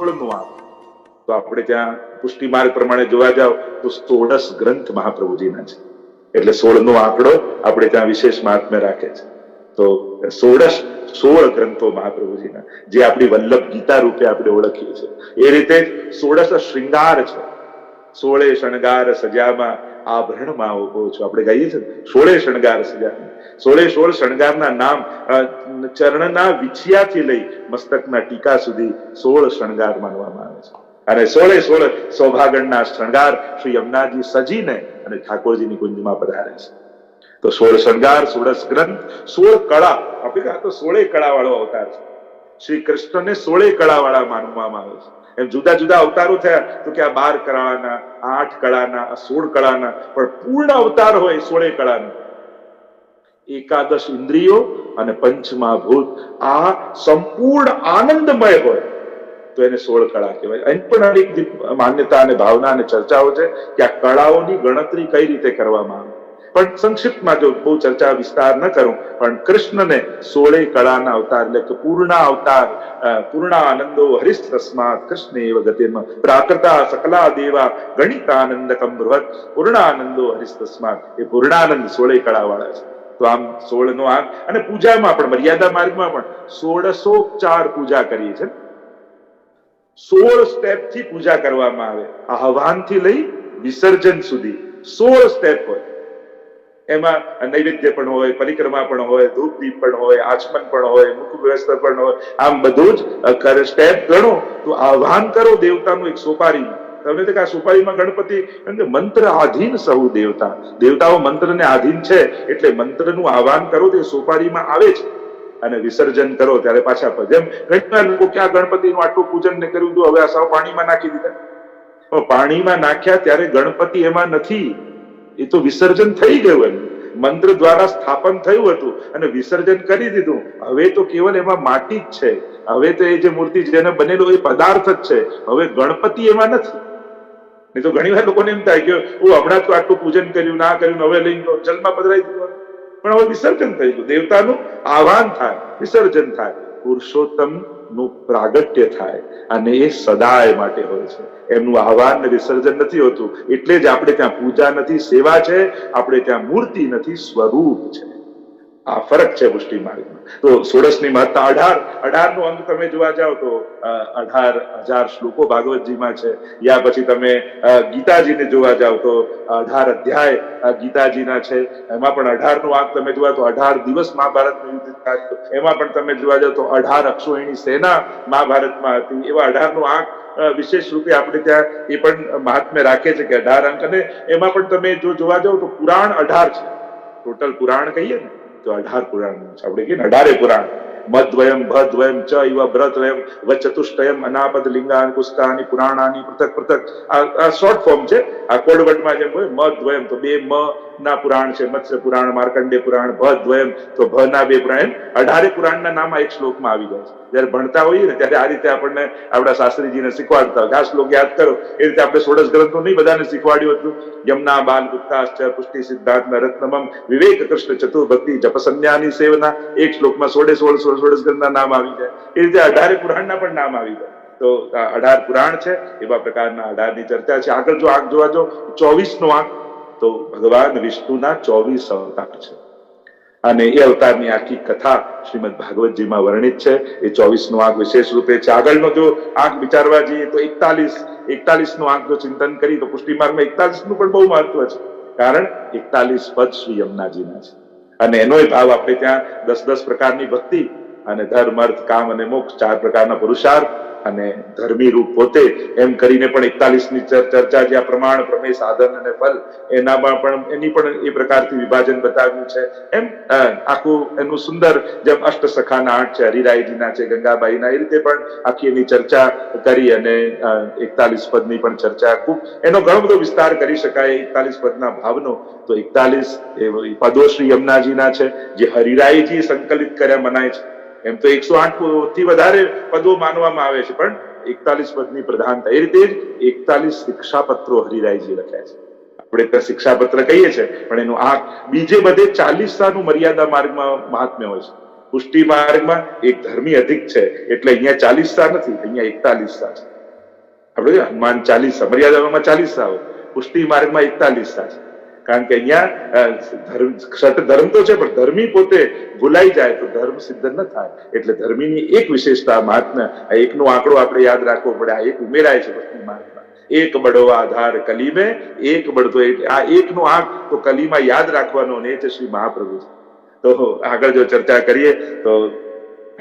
16નું આંક. તો આપણે ત્યાં પુષ્ટિ માર્ગ પ્રમાણે જોવા જાવ તો 16 ગ્રંથ મહાપ્રભુજીના છે, એટલે 16નો આંકડો આપણે ત્યાં વિશેષ મહાત્મ્ય રાખે છે. તો 16 ગ્રંથો મહાપ્રભુજીના, જે આપણી વલ્લભ ગીતા રૂપે આપણે ઓળખીએ છીએ. એ રીતે 16 શૃંગાર છે. 16 શણગાર સજામાં આભરણમાં ઉભો છો, આપણે કહીએ છીએ 16 શણગાર સજામાં. 16 શણગારના નામ ચરણના વિછિયાથી લઈ મસ્તકના ટીકા સુધી 16 શણગાર માનવામાં આવે છે. અને 16 સૌભાગણના શણગાર શ્રી યમુનાજી સજીને અને ઠાકોરજીની કુંજમાં પધારે છે. તો 16 શણગાર, 16 ગ્રંથ, 16 કળા. આપણે કહ્યું તો 16 કળા વાળો અવતાર છે. શ્રી કૃષ્ણને 16 કળા વાળા માનવામાં આવે છે. એમ જુદા જુદા અવતારો થયા તો કે આ 12 કળાના, 8 કળાના, 16 કળાના, પણ પૂર્ણ અવતાર હોય 16 કળાના. 11 ઇન્દ્રિયો અને પંચમહાભૂત આ સંપૂર્ણ આનંદમય હોય તો એને 16 કળા કહેવાય. અહીં પણ અનેક માન્યતા અને ભાવના અને ચર્ચાઓ છે કે આ કળાઓની ગણતરી કઈ રીતે કરવામાં આવે. પણ સંક્ષિપ્તમાં જો બહુ ચર્ચા વિસ્તાર ન કરું, પણ કૃષ્ણને 16 કળાના અવતાર એટલે કે પૂર્ણ અવતાર, પૂર્ણ આનંદો હરિસ્ત તસ્માત કૃષ્ણ એવ ગતિમાં પ્રાકૃતા સકલા દેવા ગણિતાનંદકમ બૃહત પૂર્ણ આનંદો હરિસ્ત તસ્માત. એ પૂર્ણાનંદ 16 કળા વાળા છે. તો આમ 16નો આંક. અને પૂજામાં પણ મર્યાદા માર્ગમાં પણ 16 પૂજા કરીએ છીએ. 16 સ્ટેપથી પૂજા કરવામાં આવે. આહવાનથી લઈ વિસર્જન સુધી 16 સ્ટેપ હોય. એમાં નૈવેદ્ય પણ હોય, પરિક્રમા પણ હોય, ધૂપ દીપ પણ હોય, આચમન પણ હોય, મુખ વ્યવસ્થા પણ હોય. આમ બધું જ સ્ટેપ ગણો તો આહવાન કરો દેવતાનું એક સોપારીમાં. તમને તો કે આ સોપારીમાં ગણપતિ મંત્ર આધીન સહુ દેવતા, દેવતાઓ મંત્રને આધીન છે એટલે મંત્રનું આહવાન કરો તે સોપારીમાં આવે છે. અને વિસર્જન કરો ત્યારે પાછા જેમ ઘણા લોકો ક્યાં ગણપતિનું આટલું પૂજન ને કર્યું હતું, હવે આ સાવ પાણીમાં નાખી દીધા. પાણીમાં નાખ્યા ત્યારે ગણપતિ એમાં નથી, એ તો વિસર્જન થઈ ગયું. એમ મંત્ર દ્વારા સ્થાપન થયું હતું અને વિસર્જન કરી દીધું. હવે તો કેવલ એમાં માટી જ છે. હવે તો એ જે મૂર્તિ જેને બનેલો એ પદાર્થ જ છે. હવે ગણપતિ એમાં નથી. નહીં તો ઘણી વાર લોકોને એમ થાય કે હું હમણાં તો આટલું પૂજન કર્યું, ના કર્યું, હવે લઈને જલમાં પધરાઈ દીધું. પણ હવે વિસર્જન થઈ ગયું. દેવતાનું આહવાન થાય, વિસર્જન થાય, પુરુષોત્તમ નું પ્રાગટ્ય થાય. અને એ સદાય માટે હોય છે. એમનું આહવાન ને વિસર્જન નથી હોતું. એટલે જ આપણે ત્યાં પૂજા નથી, સેવા છે. આપણે ત્યાં મૂર્તિ નથી, સ્વરૂપ છે. આ ફરક છે પુષ્ટિ માર્ગમાં. તો 16ની મહત્તા 18 નું અંગ તમે જોવા જાઓ તો 18,000 શ્લોકો ભાગવતજીમાં છે. યા પછી તમે ગીતાજીને જોવા જાઓ તો 18 અધ્યાય ગીતાજીના છે. એમાં પણ 18નું અંગ તમે જોવા તો 18 દિવસ મહાભારતનું યુદ્ધ થાય. એમાં પણ તમે જોવા જાઓ તો 18 અક્ષોહિણી સેના મહાભારતમાં હતી. એવા 18નું અંગ વિશેષ રૂપે આપણે ત્યાં એ પણ મહાત્મ્ય રાખે છે કે 18 અંક. અને એમાં પણ તમે જો જોવા જાઓ તો પુરાણ 18 છે. ટોટલ પુરાણ કહીએ ને તો 18 પુરાણ છે. આપણે કહીએ ને 18 પુરાણ. મદ્વયમ ભદ્વયમ ચ ઇવ બ્રતવયમ વચતુષ્ટયમ અનાપદ લિંગાન પુસ્તકાની પુરાણાની પૃથક પૃથક. આ શોર્ટ ફોર્મ છે. આ કોડવટમાં જેમ હોય મદ્વયમ તો 2 મ ના પુરાણ છે, મત્સ્ય પુરાણ, માર્કંડેય પુરાણ. ભદ્વયમ તો ભ ના 2 પુરાણ. 18 પુરાણના નામ એક શ્લોકમાં આવી જાય છે. જયારે ભણતા હોઈએ ને ત્યારે આ રીતે આપણને આપણા શાસ્ત્રીજીને શીખવાડતા હોય. આ શ્લોક યાદ કરો. એ રીતે આપણે 16 ગ્રંથો નહીં બધાને શીખવાડ્યું હતું. યમના બાલ ગુપ્તાશ્ચ પુષ્ટિ સિદ્ધાર્થ રત્નમમ વિવેક કૃષ્ણ ચતુર્ભક્તિ જપસન્યાની સેવના. એક શ્લોકમાં 16 ગ્રંથના નામ આવી જાય. એ રીતે 18 પુરાણના પણ નામ આવી જાય. તો 18 પુરાણ છે. એવા પ્રકારના 18ની ચર્ચા છે. આગળ જો આંક જોવા જો 24નો આંક તો ભગવાન વિષ્ણુના 24 અવતાર છે. અને એ અવતારની આખી કથા શ્રીમદ ભાગવતજીમાં વર્ણિત છે. એ 24નો આંક વિશેષ રૂપે છે. આગળનો જો આંક વિચારવા જઈએ તો 41નો આંક જો ચિંતન કરી તો પુષ્ટિ માર્ગમાં 41નું પણ બહુ મહત્વ છે. કારણ 41 પદ શ્રી યમુનાજીના છે. અને એનો ભાવ આપણે ત્યાં 10 પ્રકારની ભક્તિ અને ધર્મ, અર્થ, કામ અને મોક્ષ 4 પ્રકારના પુરુષાર્થ અને ધર્મી રૂપ પોતે એમ કરીને પણ 41ની ચર્ચા જ્યાં પ્રમાણ, પ્રમેય, સાધન અને ફલ એનામાં પણ એની પણ એ પ્રકારથી વિભાજન બતાવ્યું છે. એમ આખું એનું સુંદર જેમ અષ્ટસખાના 8 છે, હરિરાયજીના છે, ગંગાબાઈના, એ રીતે પણ આખી એની ચર્ચા કરી. અને 41 પદની પણ ચર્ચા ખૂબ એનો ઘણો બધો વિસ્તાર કરી શકાય 41 પદના ભાવનો. તો 41 પદો શ્રી યમુનાજીના છે જે હરિરાયજી સંકલિત કર્યા મનાય છે. એમ તો 108 થી વધારે પદો માનવામાં આવે છે, પણ 41 પદની પ્રધાનતા. એ રીતે જ 41 શિક્ષાપત્રો હરિરાયજી લખ્યા છે. આપણે ત્યાં શિક્ષાપત્ર કહીએ છીએ, પણ એનું આ બીજે બધે 40સાનું મર્યાદા માર્ગમાં મહાત્મ્ય હોય છે. પુષ્ટિ માર્ગમાં એક ધર્મી અધિક છે એટલે અહીંયા 40 નથી, અહીંયા 41 છે. આપણે હનુમાન 40 મર્યાદામાં 40 હોય, પુષ્ટિ માર્ગમાં 41 છે. કારણ કે અહીંયા ધર્મ તો છે પણ ધર્મી પોતે ભૂલાઈ જાય તો ધર્મ સિદ્ધ ન થાય. એટલે ધર્મીની એક વિશેષતા મહાત્મ્ય, એકનો આંકડો આપણે યાદ રાખવો પડે. આ એક ઉમેરાય છે પુષ્ટિ માર્ગમાં, એક બળો આધાર કલીમે એક બળતો. આ એકનો આંક તો કલીમાં યાદ રાખવાનો, અને એ છે શ્રી મહાપ્રભુ. તો આગળ જો ચર્ચા કરીએ તો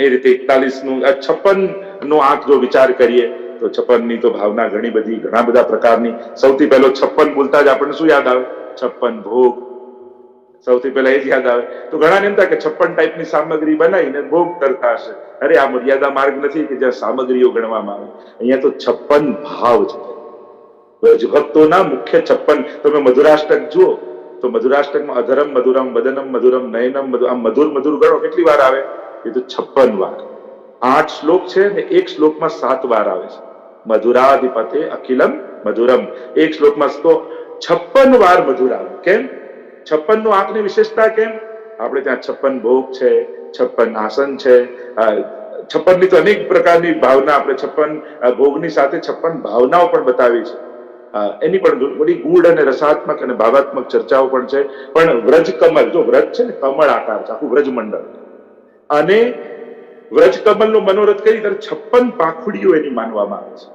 એ રીતે 41 56 નો આંક જો વિચાર કરીએ તો 56 ની તો ભાવના ઘણી બધી, ઘણા બધા પ્રકારની. સૌથી પહેલો 56 બોલતા જ આપણને શું યાદ આવે? 56 ભોગ. સૌથી પહેલા એ જ યાદ આવે. તો ઘણા એમ થાય કે 56 ટાઈપની સામગ્રી બનાવીને ભોગ કરતા હશે. અરે આ મર્યાદા માર્ગ નથી કે જ્યાં સામગ્રીઓ ગણવામાં આવે. અહીંયા તો 56 ભાવ છે. વ્રજભક્તોના મુખ્ય 56. તમે મધુરાષ્ટક જુઓ તો મધુરાષ્ટકમાં અધરમ મધુરમ, વદનમ મધુરમ, નયનમ મધુર, આમ મધુર મધુર ગણો કેટલી વાર આવે? એ તો 56 વાર. 8 શ્લોક છે ને એક શ્લોકમાં 7 વાર આવે છે. મધુરાધિપતે અખિલમ મધુરમ, એક શ્લોકમાં તો 56 વાર મધુર આવે. કેમ? 56 નો આંકની વિશેષતા કેમ? આપણે ત્યાં 56 ભોગ છે, 56 આસન છે. 56 ની તો અનેક પ્રકારની ભાવના, આપણે 56 ભોગની સાથે 56 ભાવનાઓ પણ બતાવી છે. એની પણ બધી ગૂઢ અને રસાત્મક અને ભાવાત્મક ચર્ચાઓ પણ છે. પણ વ્રજ કમલ, જો વ્રજ છે ને કમળ આકાર છે, આખું વ્રજ મંડળ, અને વ્રજ કમલ નું મનોરથ કરી ત્યારે 56 પાંખુડીઓ એની માનવામાં આવે છે.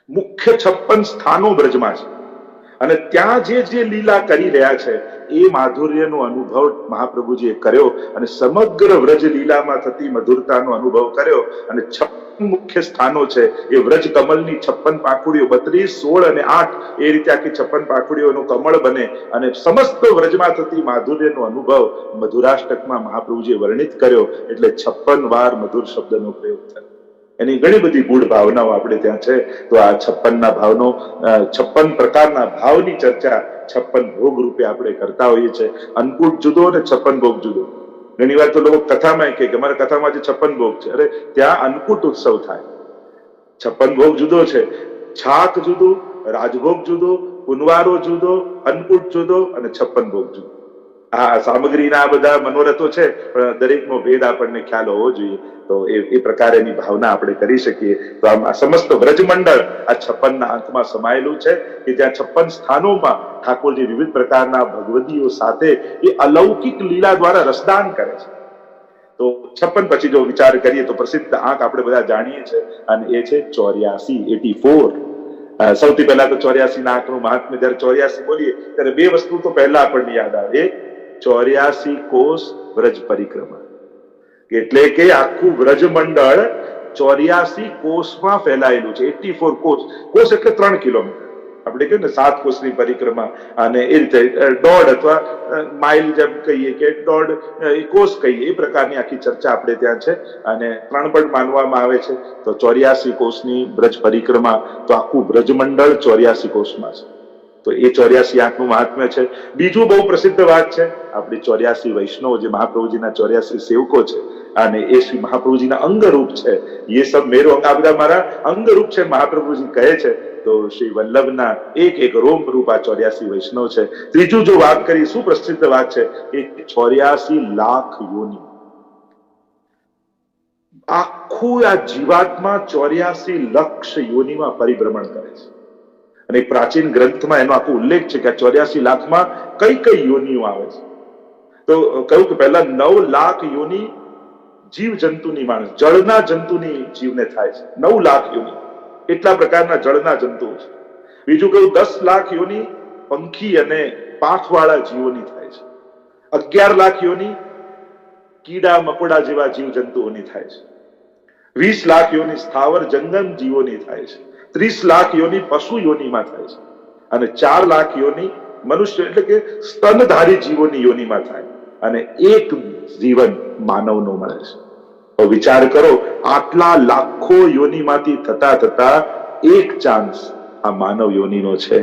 મુખ્ય 56 સ્થાનો વ્રજમાં છે, અને ત્યાં જે લીલા કરી રહ્યા છે એ માધુર્યનો અનુભવ મહાપ્રભુજીએ કર્યો, અને સમગ્ર વ્રજ લીલામાં થતી મધુરતાનો અનુભવ કર્યો. અને 56 મુખ્ય સ્થાનો છે એ વ્રજ કમલની 56 પાંખુડીઓ, 32, 16 અને 8 એ રીતે આખી 56 પાંખુડીઓનું કમળ બને, અને સમસ્ત વ્રજમાં થતી માધુર્યનો અનુભવ મધુરાષ્ટકમાં મહાપ્રભુજીએ વર્ણિત કર્યો. એટલે 56 વાર મધુર શબ્દનો પ્રયોગ થયો. એની ઘણી બધી ગૂઢ ભાવનાઓ આપણે ત્યાં છે. તો આ 56 ના ભાવનો, 56 પ્રકારના ભાવની ચર્ચા 56 ભોગ રૂપે આપણે કરતા હોઈએ છીએ. અન્નકૂટ જુદો અને 56 ભોગ જુદો. ઘણી વાર તો લોકો કથામાં કે અમારા કથામાં જે 56 ભોગ છે, અરે ત્યાં અન્નકૂટ ઉત્સવ થાય. 56 ભોગ જુદો છે. છાક જુદો, રાજભોગ જુદો, પુનવારો જુદો, અન્નકૂટ જુદો અને 56 ભોગ જુદો. આ સામગ્રીના આ બધા મનોરથો છે, પણ દરેકનો ભેદ આપણને ખ્યાલ હોવો જોઈએ. તો એ પ્રકારેની ભાવના આપણે કરી શકીએ. તો આમ આ સમસ્ત વ્રજમંડળ આ 56 ના અંતમાં સમાયેલું છે, કે જ્યાં 56 સ્થાનોમાં ઠાકોરજી વિવિધ પ્રકારના ભગવદીઓ સાથે એ અલૌકિક લીલા દ્વારા રસદાન કરે છે. તો 56 પછી જો વિચાર કરીએ તો પ્રસિદ્ધ આંક આપણે બધા જાણીએ છીએ, અને એ છે 84. સૌથી પહેલા તો 84 ના આંકનું મહાત્મ્ય. જયારે 84 બોલીએ ત્યારે બે વસ્તુ તો પહેલા આપણને યાદ આવે. એક 84 કોષ વ્રજ પરિક્રમા, એટલે કે આખું વ્રજ મંડળ 84 કોષમાં ફેલાયેલું છે. 84 કોષ. કોષ એટલે 3 કિલોમીટર. આપણે કહીએ ને 7 કોષની પરિક્રમા, અને એ રીતે 1.5 અથવા માઇલ જેમ કહીએ કે 1.5 કોષ કહીએ, એ પ્રકારની આખી ચર્ચા આપણે ત્યાં છે. અને 3 પણ માનવામાં આવે છે. તો 84 કોષની બ્રજ પરિક્રમા, તો આખું બ્રજ મંડળ 84 કોષમાં છે. તો એ 84 આંકનું મહાત્મ્ય છે. બીજું બહુ પ્રસિદ્ધ વાત છે આપણી 84 વૈષ્ણવ, જે મહાપ્રભુજીના 84 સેવકો છે, અને એ શ્રી મહાપ્રભુજીના અંગરૂપ છે. એ સબ મેરો અંગ, આ બધા મારા અંગરૂપ છે મહાપ્રભુજી કહે છે. તો શ્રી વલ્લભના એક રોમ રૂપ આ 84 વૈષ્ણવ છે. ત્રીજું જો વાત કરીએ, શું પ્રસિદ્ધ વાત છે, એ 84 લાખ યોની. આખું આ જીવાત્મા 84 લક્ષ યોનીમાં પરિભ્રમણ કરે છે. અને પ્રાચીન ગ્રંથમાં એનો આખો ઉલ્લેખ છે કે 84 લાખમાં કઈ કઈ યોનિઓ આવે છે. તો કહ્યું કે પહેલા 9 લાખ યોની જીવ જંતુની, માણસ જળના જંતુની જીવને થાય છે. 9 લાખ યોની એટલા પ્રકારના જળના જંતુઓ છે. બીજું કહ્યું 10 લાખ યોની પંખી અને પાંખવાળા જીવોની થાય છે. 11 લાખ યોની કીડા મકોડા જેવા જીવ જંતુઓની થાય છે. 20 લાખ યોની સ્થાવર જંગમ જીવોની થાય છે. 30 લાખ યોની પશુ યોનીમાં થાય છે. અને 4 લાખ યોની મનુષ્ય એટલે કે સ્તનધારી જીવોની યોનીમાં થાય. અને એક જીવન માનવનો મળે છે. તો વિચાર કરો, આટલા લાખો યોનીમાંથી થતા એક ચાન્સ આ માનવ યોનીનો છે.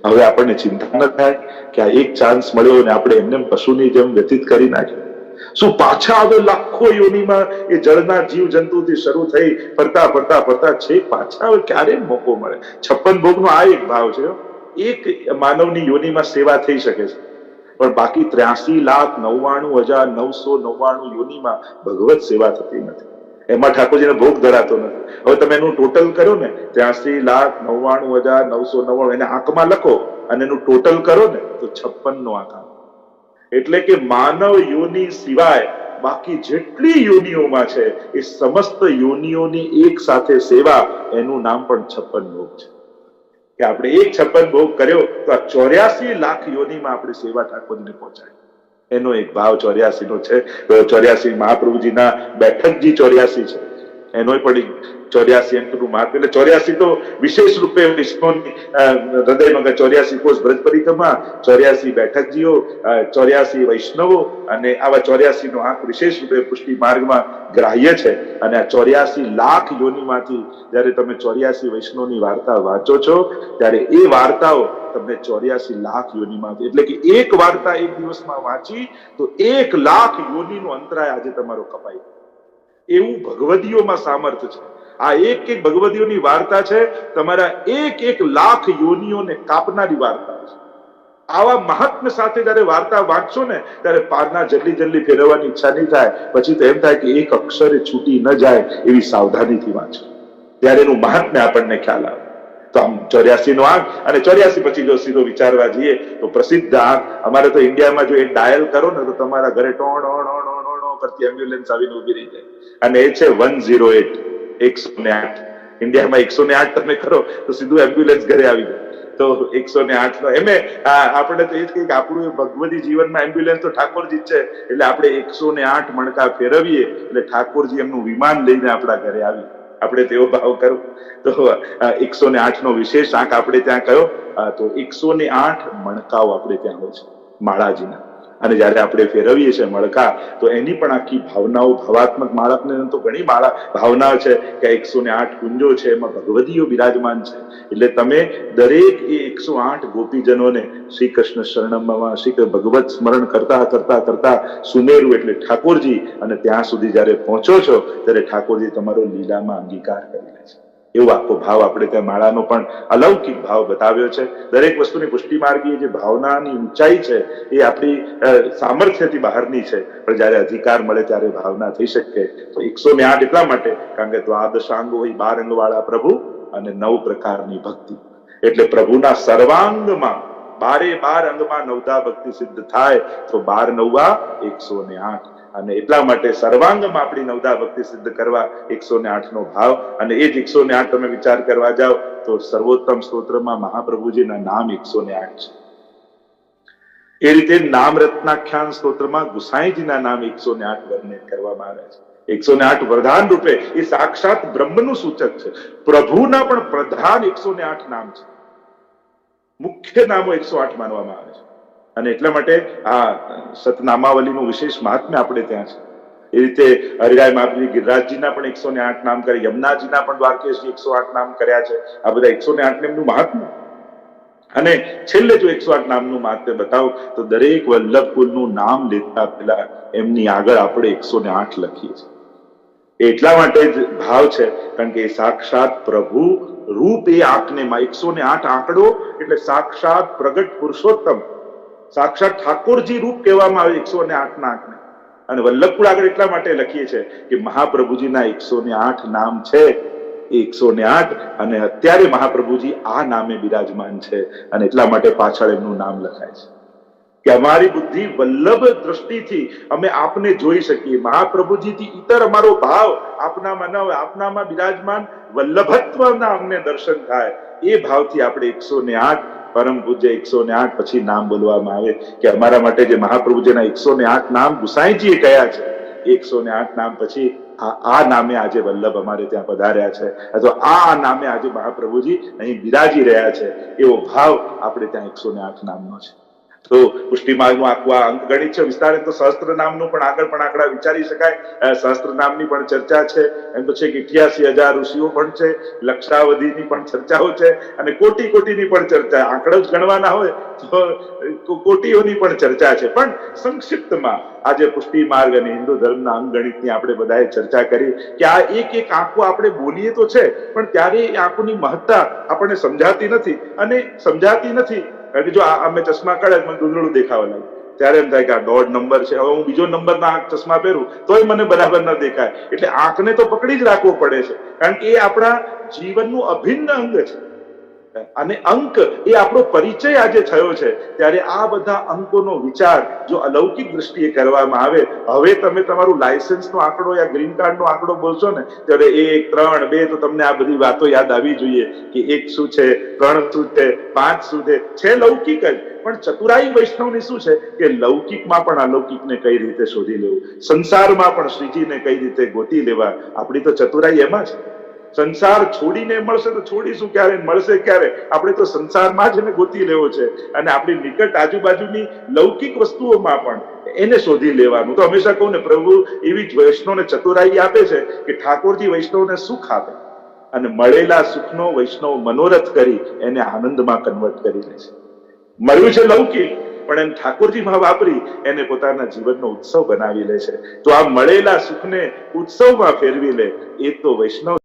હવે આપણને ચિંતા ન થાય કે આ એક ચાન્સ મળ્યો અને આપણે એમને પશુની જેમ વ્યતીત કરી નાખ્યો. શું પાછા આવે લાખો યોનીમાં એ જળના જીવ જંતુથી શરૂ થઈ ફરતા છે પાછા આવે ક્યારે મોકો મળે? 56 ભોગનો આ એક ભાવ છે. એક માનવની યોનીમાં સેવા થઈ શકે છે. પણ બાકી 83,99,999 યોનિમાં ભગવત સેવા થતી નથી. એમાં ઠાકોરજીને ભોગ ધરાતો નથી. હવે તમે એનું ટોટલ કરો ને, 83,99,999 એને આંકમાં લખો અને એનું ટોટલ કરો ને તો 56 નો આંક. એટલે કે માનવ યોનિ સિવાય બાકી જેટલી યોનિઓમાં છે એ સમસ્ત યોનિઓની એક સાથે સેવા, એનું નામ પણ 56 ભોગ છે. કે આપણે એક 56 ભોગ કર્યો તો આ 84 લાખ યોનિમાં આપણે સેવા ઠાકોરજીને પહોંચાય. એનો એક ભાવ 84 નો છે. 84 મહાપ્રભુજીના બેઠકજી 84 છે, એનો પણ 84 અંકનું મહાત્મ્ય. એટલે 84 તો વિશેષ રૂપે વિષ્ણુની હૃદયમાં 84 કોષ બ્રજ પરિક્રમા, 84 બેઠકજીઓ, 84 વૈષ્ણવો અને આવા 84 નો આંક વિશેષ રૂપે પુષ્ટિ માર્ગમાં ગ્રાહ્ય છે. અને આ 84 લાખ યોનિમાંથી જયારે તમે 84 વૈષ્ણવની વાર્તા વાંચો છો ત્યારે એ વાર્તાઓ તમને 84 લાખ યોનિમાંથી, એટલે કે એક વાર્તા એક દિવસમાં વાંચી તો 1 લાખ યોનિનો અંતરાય આજે તમારો કપાય. એવું ભગવદીઓમાં સામર્થ્ય છે. આ એક એક ભગવદીઓની વાર્તા છે, તમારા 1 લાખ યોનિઓને કાપનારી વાર્તા છે. આવા મહાત્મ્ય સાથે જયારે વાર્તા વાંચશો ને ત્યારે પારના જલ્દી ફેરવવાની ઈચ્છા નહીં થાય. પછી તો એમ થાય કે એક અક્ષરે છૂટી ન જાય એવી સાવધાનીથી વાંચો, ત્યારે એનું મહાત્મ્ય આપણને ખ્યાલ આવે. તો આમ 84 નો આંક. અને 84 પછી જો સીધો વિચારવા જઈએ તો પ્રસિદ્ધ આંક અમારે તો ઇન્ડિયામાં જો એ ડાયલ કરો ને તો તમારા ઘરે ટોણ કરતી એમ્બ્યુલન્સ આવીને ઉભી રહી જાય. અને એ છે 108, 108. ઇન્ડિયામાં 108 તમે કરો તો સીધું એમ્બ્યુલન્સ ઘરે આવી જાય. તો 108 નો એમે આપણે તો એ જ કહીએ કે આપણું ભગવદી જીવનમાં એમ્બ્યુલન્સ તો ઠાકોરજી જ છે. એટલે આપણે 108 મણકા ફેરવીએ એટલે ઠાકોરજી એમનું વિમાન લઈને આપણા ઘરે આવી. આપણે તેવો ભાવ કરો. તો 108 નો વિશેષ આંક આપણે ત્યાં કયો તો 108 મણકાઓ આપણે ત્યાં હોય છે માળાજીના. અને જયારે આપણે ફેરવીએ છીએ મણકા તો એની પણ આખી ભાવનાઓ, ભાવાત્મક માળકને તો ઘણી ભાવના છે કે 108 કુંજો છે, એમાં ભગવદીઓ બિરાજમાન છે. એટલે તમે દરેક એ 108 ગોપીજનોને શ્રી કૃષ્ણ શરણમમાં શ્રી ભગવત સ્મરણ કરતા સુમેરું એટલે ઠાકોરજી. અને ત્યાં સુધી જયારે પહોંચો છો ત્યારે ઠાકોરજી તમારો લીલામાં અંગીકાર કરી લે છે. એવો આખો ભાવ આપણે ત્યાં માળાનો પણ અલૌકિક ભાવ બતાવ્યો છે. દરેક વસ્તુની પુષ્ટિ માર્ગીય જે ભાવનાની ઊંચાઈ છે એ આપણી સામર્થ્યથી બહારની છે, પણ જયારે અધિકાર મળે ત્યારે ભાવના થઈ શકે. તો 108 એટલા માટે કારણ કે દ્વાદશાંગો હોય 12 અંગવાળા પ્રભુ અને 9 પ્રકારની ભક્તિ. એટલે પ્રભુના સર્વાંગમાં 12 અંગમાં નવદા ભક્તિ સિદ્ધ થાય તો 12 9 108. અને એટલા માટે સર્વાંગમાં આપણી નવદા ભક્તિ સિદ્ધ કરવા 108 નો ભાવ. અને એ જ 108 તમે વિચાર કરવા જાઓ તો સર્વોત્તમ સ્તોત્રમાં મહાપ્રભુજીના નામ 108 છે. એ રીતે નામ રત્નાખ્યાન સ્તોત્રમાં ગુસાઈજીના નામ 108 વર્ણિત કરવામાં આવે છે. 108 પ્રધાન રૂપે એ સાક્ષાત બ્રહ્મનું સૂચક છે. પ્રભુના પણ પ્રધાન 108 નામ છે. મુખ્ય નામો 108 માનવામાં આવે છે. અને એટલા માટે આ સતનામાવલીનું વિશેષ મહાત્મ્ય આપણે ત્યાં છે. એ રીતે હરિરાય મહાપ્રભુ ગિરિરાજજીના પણ 108 નામ કર્યા, યમુનાજીના પણ દ્વારકેશજી 108 નામ કર્યા છે. આ બધા 108 એમનું મહાત્મ્ય. અને છેલ્લે જો 108 નામનું મહાત્મ્ય બતાવો તો દરેક વલ્લભ કુલનું નામ લેતા પહેલા એમની આગળ આપણે 108 લખીએ છીએ. એટલા માટે જ ભાવ છે કારણ કે સાક્ષાત પ્રભુ રૂપ એ આંકને 108 આંકડો એટલે સાક્ષાત પ્રગટ પુરુષોત્તમ, સાક્ષાત ઠાકોરજી રૂપ કહેવામાં આવે 108 ના આંકને. અને વલ્લભકુળ આગળ એટલા માટે લખીએ છીએ કે મહાપ્રભુજીના 108 નામ છે, 108. અને અત્યારે મહાપ્રભુજી આ નામે બિરાજમાન છે અને એટલા માટે પાછળ એમનું નામ લખાય છે કે અમારી બુદ્ધિ વલ્લભ દ્રષ્ટિથી અમે આપને જોઈ શકીએ. મહાપ્રભુજીથી ઇતર અમારો ભાવ આપનામાં ન હોય, આપનામાં બિરાજમાન વલ્લભત્વના અમને દર્શન થાય. એ ભાવથી આપણે 108 પરમ પૂજ્ય 108 પછી નામ બોલવામાં આવે કે અમારા માટે જે મહાપ્રભુજીના 108 નામ ગુસાઈજીએ કયા છે, 108 નામ પછી આ નામે આજે વલ્લભ અમારે ત્યાં પધાર્યા છે, અથવા આ નામે આજે મહાપ્રભુજી અહીં બિરાજી રહ્યા છે, એવો ભાવ આપણે ત્યાં 108 નામનો છે. તો પુષ્ટિ માર્ગનું આખું આ અંક ગણિત છે. વિસ્તારે તો સહસ્ત્ર નામનું પણ આગળ પણ આંકડા વિચારી શકાય. સહસ્ત્ર નામની પણ ચર્ચા છે. એમ તો છે કે 88,000 ઋષિઓ પણ છે, લક્ષાવધિની પણ ચર્ચાઓ છે અને કોટીની પણ ચર્ચા. આંકડો જ ગણવાના હોય તો કોટીઓની પણ ચર્ચા છે. પણ સંક્ષિપ્તમાં આજે પુષ્ટિ માર્ગ અને હિન્દુ ધર્મના અંક ગણિતની આપણે બધાએ ચર્ચા કરી કે આ એક આંકો આપણે બોલીએ તો છે પણ ત્યારે એ આંકોની મહત્તા આપણને સમજાતી નથી. અને સમજાતી નથી કારણ કે જો આ મેં ચશ્મા કાઢ્યા મને ધૂંધળું દેખાવા લાગ્યું. ત્યારે એમ થાય કે આ 1.5 નંબર છે, હવે હું બીજો નંબરના ચશ્મા પહેરું તોય મને બરાબર ન દેખાય. એટલે આંખને તો પકડી જ રાખવો પડે છે, કારણ કે એ આપણા જીવનનું અભિન્ન અંગ છે. અને અંક એ આપણો પરિચય આજે થયો છે. ત્યારે આ બધા અંકોનો વિચાર જો અલૌકિક દ્રષ્ટિએ કરવામાં આવે, હવે તમે તમારું લાયસન્સનો આંકડો યા ગ્રીન કાર્ડનો આંકડો બોલશો ને ત્યારે 1, 3, 2 તો તમને આ બધી વાતો યાદ આવી જોઈએ કે 1 શું છે, 3 શું છે, 5 શું છે લૌકિક જ. પણ ચતુરાઈ વૈષ્ણવની શું છે કે લૌકિકમાં પણ અલૌકિકને કઈ રીતે શોધી લેવું, સંસારમાં પણ શ્રીજીને કઈ રીતે ગોતી લેવા. આપણી તો ચતુરાઈ એમાં છે. સંસાર છોડીને મળશે તો છોડીશું ક્યારે, મળશે ક્યારે? આપણે તો સંસારમાં જ એને ગોતી લેવો છે, અને આપણી નિકટ આજુબાજુની લૌકિક વસ્તુઓમાં પણ એને શોધી લેવાનું. તો હંમેશા કહું ને, પ્રભુ એવી જ વૈષ્ણવને ચતુરાઈ આપે છે કે ઠાકોરજી વૈષ્ણવને સુખ આપે અને મળેલા સુખનો વૈષ્ણવ મનોરથ કરી એને આનંદમાં કન્વર્ટ કરી લે છે. મળ્યું છે લૌકિક, પણ એને ઠાકોરજીમાં વાપરી એને પોતાના જીવનનો ઉત્સવ બનાવી લે છે. તો આ મળેલા સુખને ઉત્સવમાં ફેરવી લે એ તો વૈષ્ણવ